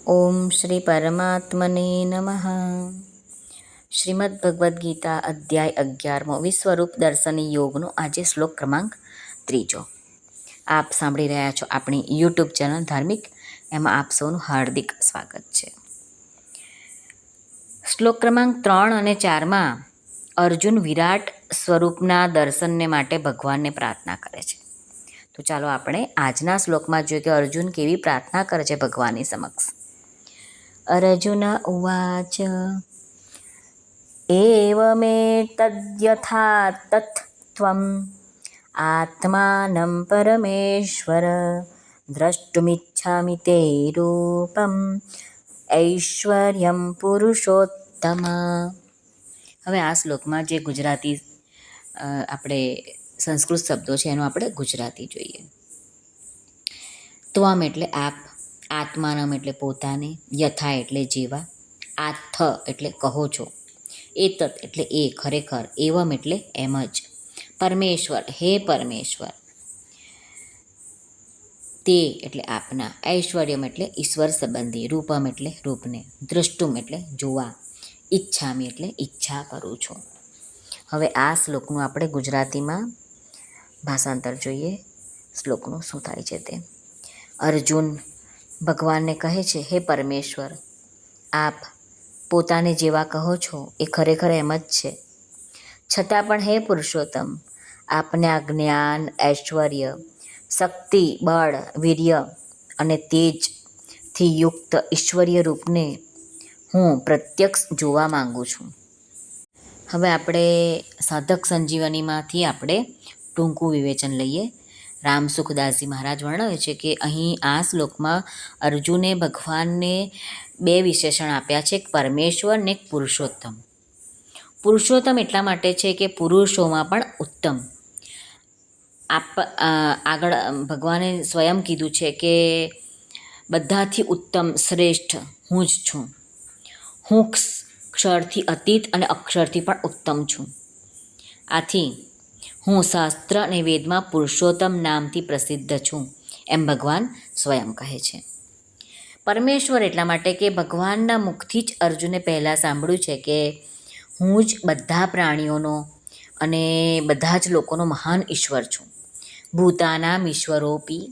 ઓમ શ્રી પરમાત્મને નમઃ. શ્રીમદ ભગવદ્ ગીતા અધ્યાય 11મો વિશ્વરૂપ દર્શન યોગનો આજે શ્લોક ક્રમાંક 3. આપ સાંભળી રહ્યા છો આપણી યુટ્યુબ ચેનલ ધાર્મિક, એમાં આપ સૌનું હાર્દિક સ્વાગત છે. શ્લોક ક્રમાંક 3 અને 4માં અર્જુન વિરાટ સ્વરૂપના દર્શનને માટે ભગવાનને પ્રાર્થના કરે છે. તો ચાલો આપણે આજના શ્લોકમાં જોઈએ કે અર્જુન કેવી પ્રાર્થના કરે છે ભગવાનની સમક્ષ. અર્જુન ઉવાચ એવમેતદ્યથા તત્ત્વम् આત્માनं પરમેશ્વર દ્રષ્ટુમિચ્છામિ તે રૂપમ ઐશ્વર્યમ પુરુષોત્તમ. હવે આ શ્લોકમાં જે ગુજરાતી આપણે સંસ્કૃત શબ્દો છે એનો આપણે ગુજરાતી જોઈએ. ત્વમ એટલે આપ, આત્માનમ એટલે પોતાને, યથા એટલે જેવા, આથ એટલે કહો છો, એતત એટલે એ ખરેખર, એવમ એટલે એમ જ, પરમેશ્વર હે પરમેશ્વર, તે એટલે આપના, ઐશ્વર્યમ એટલે ઈશ્વર સંબંધી, રૂપમ એટલે રૂપને, દ્રષ્ટુમ એટલે જોવા, ઈચ્છામી એટલે ઈચ્છા કરું છું. હવે આ શ્લોકનું આપણે ગુજરાતીમાં ભાષાંતર જોઈએ. શ્લોકનું શું થાય છે તે. અર્જુન ભગવાનને કહે છે, હે પરમેશ્વર, આપ પોતાને જેવા કહો છો એ ખરેખર એમ જ છે. છતાં પણ હે પુરુષોત્તમ, આપને આ જ્ઞાન, ઐશ્વર્ય, શક્તિ, બળ, વીર્ય અને તેજથી યુક્ત ઈશ્વરીય રૂપને હું પ્રત્યક્ષ જોવા માંગુ છું. હવે આપણે સાધક સંજીવનીમાંથી આપણે ટૂંકું વિવેચન લઈએ. રામસુખદાસજી મહારાજ વર્ણવે છે કે અહીં આ શ્લોકમાં અર્જુને ભગવાનને બે વિશેષણ આપ્યા છે, એક પરમેશ્વર ને એક પુરુષોત્તમ. પુરુષોત્તમ એટલા માટે છે કે પુરુષોમાં પણ ઉત્તમ. આગળ ભગવાને સ્વયં કીધું છે કે બધાથી ઉત્તમ, શ્રેષ્ઠ હું જ છું. હું ક્ષરથી અતીત અને અક્ષરથી પણ ઉત્તમ છું. આથી હું શાસ્ત્ર અને વેદમાં પુરુષોત્તમ નામથી પ્રસિદ્ધ છું, એમ ભગવાન સ્વયં કહે છે. પરમેશ્વર એટલા માટે કે ભગવાનના મુખથી જ અર્જુને પહેલાં સાંભળ્યું છે કે હું જ બધા પ્રાણીઓનો અને બધા જ લોકોનો મહાન ઈશ્વર છું. ભૂતાનામ ઈશ્વરોપી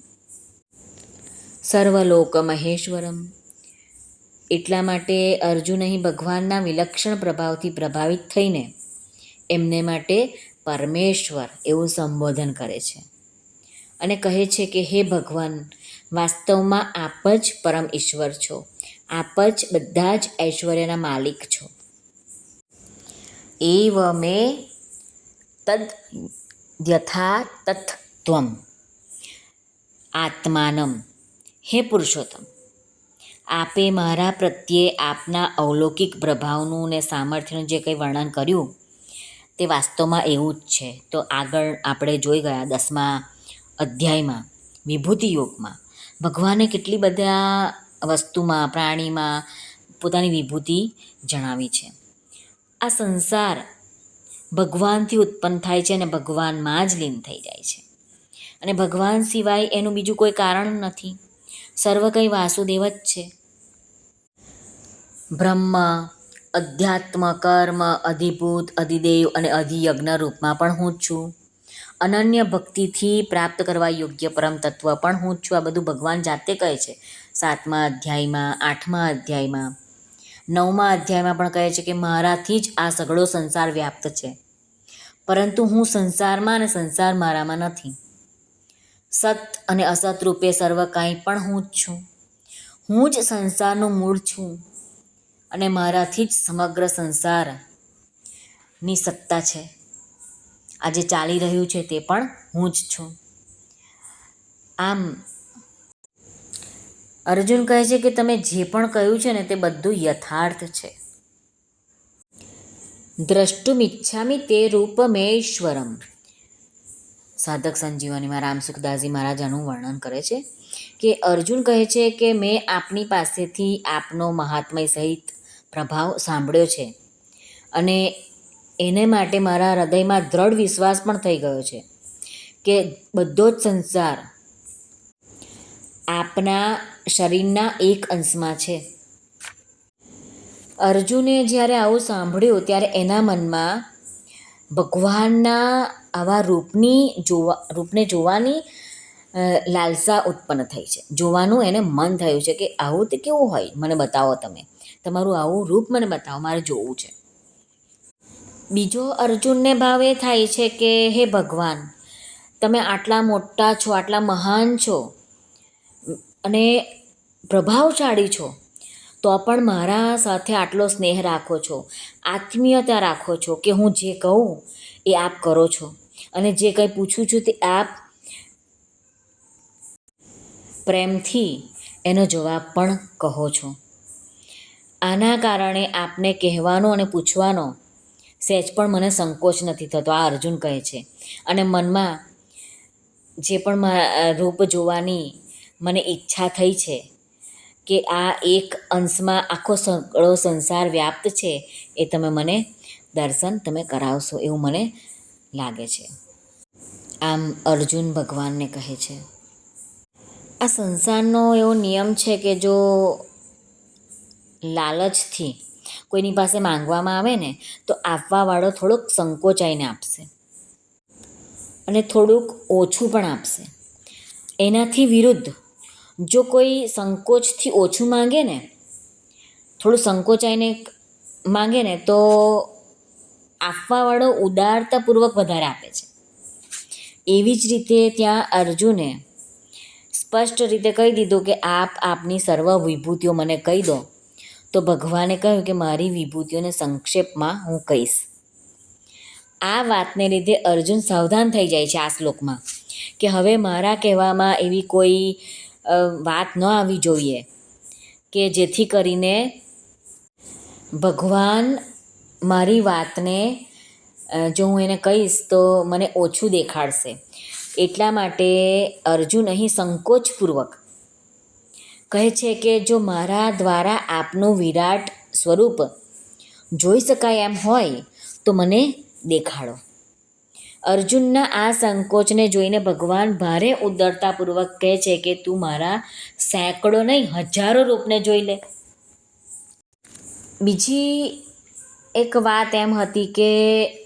સર્વલોક મહેશ્વરમ. એટલા માટે અર્જુન અહીં ભગવાનના વિલક્ષણ પ્રભાવથી પ્રભાવિત થઈને એમને માટે પરમેશ્વર એવું સંબોધન કરે છે અને કહે છે કે હે ભગવાન, વાસ્તવમાં આપ જ પરમ ઈશ્વર છો. આપ જ બધા જ ઐશ્વર્યના માલિક છો. એવ મે તદ યથા તત્ત્વમ આત્માનમ. હે પુરુષોત્તમ, આપે મારા પ્રત્યે આપના અવલૌકિક પ્રભાવનું ને સામર્થ્યનું જે કંઈ વર્ણન કર્યું તે વાસ્તવમાં એવું જ છે. તો આગળ આપણે જોઈ ગયા 10મા અધ્યાયમાં વિભૂતિ યોગમાં ભગવાને કેટલી બધા વસ્તુમાં, પ્રાણીમાં પોતાની વિભૂતિ જણાવી છે. આ સંસાર ભગવાનથી ઉત્પન્ન થાય છે અને ભગવાનમાં જ લીન થઈ જાય છે અને ભગવાન સિવાય એનું બીજું કોઈ કારણ નથી. સર્વ કંઈ વાસુદેવ જ છે. બ્રહ્મ, અધ્યાત્મ, કર્મ, અધિભૂત, અધિદેવ અને અધિયજ્ઞ રૂપમાં પણ હું જ છું. અનન્ય ભક્તિથી પ્રાપ્ત કરવા યોગ્ય પરમ તત્વ પણ હું જ છું. આ બધું ભગવાન જાતે કહે છે. 7મા અધ્યાયમાં, 8મા અધ્યાયમાં, 9મા અધ્યાયમાં પણ કહે છે કે મારાથી જ આ સઘળો સંસાર વ્યાપ્ત છે, પરંતુ હું સંસારમાં અને સંસાર મારામાં નથી. સત અને અસત રૂપે સર્વ કાંઈ પણ હું જ છું. હું જ સંસારનું મૂળ છું અને મારાથી જ સમગ્ર સંસારની સત્તા છે. આ જે ચાલી રહ્યું છે તે પણ હું જ છું. આમ અર્જુન કહે છે કે તમે જે પણ કહ્યું છે ને તે બધું યથાર્થ છે. દ્રષ્ટુમિચ્છામિ તે રૂપમેશ્વરમ. સાધક સંજીવનીમાં રામસુખદાસજી મહારાજ આનું વર્ણન કરે છે કે અર્જુન કહે છે કે મેં આપની પાસેથી આપનો મહાત્મય સહિત પ્રભાવ સાંભળ્યો છે અને એને માટે મારા હૃદયમાં દ્રઢ વિશ્વાસ પણ થઈ ગયો છે કે બધો જ સંસાર આપના શરીરના એક અંશમાં છે. અર્જુને જ્યારે આવું સાંભળ્યું ત્યારે એના મનમાં ભગવાનના આવા રૂપને જોવાની લાલસા ઉત્પન્ન થઈ છે. જોવાનું એને મન થયું છે કે આવું તે કેવું હોય, મને બતાવો, તમે તમારું આવું રૂપ મને બતાવો, મારે જોવું છે. બીજો અર્જુનને ભાવ એ થાય છે કે હે ભગવાન, તમે આટલા મોટા છો, આટલા મહાન છો અને પ્રભાવશાળી છો, તો પણ મારા સાથે આટલો સ્નેહ રાખો છો, આત્મીયતા રાખો છો કે હું જે કહું એ આપ કરો છો અને જે કંઈ પૂછું છું તે આપ પ્રેમથી એનો જવાબ પણ કહો છો. આના કારણે આપને કહેવાનો અને પૂછવાનો સહેજ પણ મને સંકોચ નથી થતો, આ અર્જુન કહે છે. અને મનમાં જે પણ રૂપ જોવાની મને ઈચ્છા થઈ છે કે આ એક અંશમાં આખો સગળો સંસાર વ્યાપ્ત છે, એ મને દર્શન તમે કરાવશો એવું મને લાગે છે. આમ અર્જુન ભગવાનને કહે છે. આ સંસારનો એવો નિયમ છે કે જો લાલચથી કોઈની પાસે માંગવામાં આવે ને તો આપવાવાળો થોડોક સંકોચાઈને આપશે અને થોડુંક ઓછું પણ આપશે. એનાથી વિરુદ્ધ જો કોઈ સંકોચથી ઓછું માંગે ને, થોડું સંકોચાઈને માંગે ને, તો આપવાવાળો ઉદારતાપૂર્વક વધારે આપે છે. એવી જ રીતે ત્યાં અર્જુને સ્પષ્ટ રીતે કહી દીધું કે આપ આપની સર્વ વિભૂતિઓ મને કહી દો. તો ભગવાને કહ્યું કે મારી વિભૂતિઓને સંક્ષેપમાં હું કહીશ. આ વાતને લીધે અર્જુન સાવધાન થઈ જાય છે આ શ્લોકમાં કે હવે મારા કહેવામાં એવી કોઈ વાત ન આવવી જોઈએ કે જેથી કરીને ભગવાન મારી વાતને જો હું એને કહીશ તો મને ઓછું દેખાડશે. એટલા માટે અર્જુન અહીં સંકોચપૂર્વક કહે છે કે જો મારા દ્વારા આપનું વિરાટ સ્વરૂપ જોઈ શકાય એમ હોય તો મને દેખાડો. અર્જુનના આ સંકોચને જોઈને ભગવાન ભારે ઉદારતાપૂર્વક કહે છે કે તું મારા સેંકડો નહીં, હજારો રૂપને જોઈ લે. બીજી એક વાત એમ હતી કે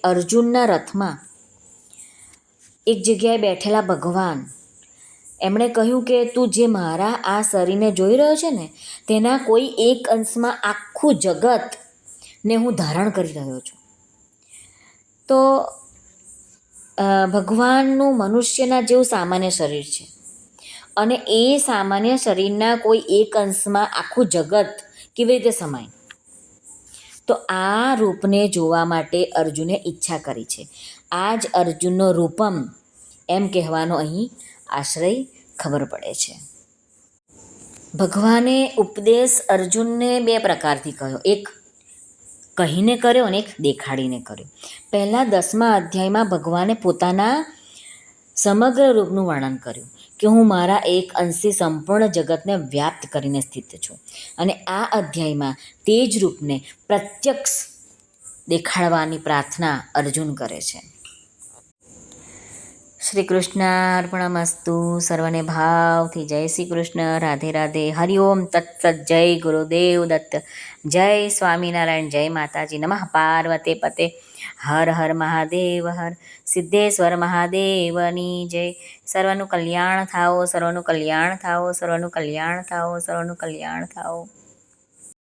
અર્જુનના રથમાં એક જગ્યાએ બેઠેલા ભગવાન એમણે કહ્યું કે તું જે મારા આ શરીરને જોઈ રહ્યો છે ને, તેના કોઈ એક અંશમાં આખું જગતને હું ધારણ કરી રહ્યો છું. તો ભગવાનનું મનુષ્યના જેવું સામાન્ય શરીર છે અને એ સામાન્ય શરીરના કોઈ એક અંશમાં આખું જગત કેવી રીતે સમાય? તો આ રૂપને જોવા માટે અર્જુને ઈચ્છા કરી છે. આ જ અર્જુનનો રૂપમ એમ કહેવાનો અહીં આશ્રય ખબર પડે છે. ભગવાને ઉપદેશ અર્જુનને બે પ્રકારથી કર્યો, એક કહીને કર્યો અને એક દેખાડીને કર્યો. પહેલાં 10મા અધ્યાયમાં ભગવાને પોતાના સમગ્ર રૂપનું વર્ણન કર્યું કે હું મારા એક અંશથી સંપૂર્ણ જગતને વ્યાપ્ત કરીને સ્થિત છું. અને આ અધ્યાયમાં તે જ રૂપને પ્રત્યક્ષ દેખાડવાની પ્રાર્થના અર્જુન કરે છે. શ્રી કૃષ્ણ અર્પણમસ્તુ. સર્વને ભાવથી જય શ્રી કૃષ્ણ. રાધે રાધે. હરિઓમ તત્સત. જય ગુરુદેવ દત્ત. જય સ્વામિનારાયણ. જય માતાજી. નમઃ પાર્વતે પતે. હર હર મહાદેવ. હર સિદ્ધેશ્વર મહાદેવની જય. સર્વનું કલ્યાણ થાઓ, સર્વનું કલ્યાણ થાઓ, સર્વનું કલ્યાણ થાઓ, સર્વનું કલ્યાણ થાઓ.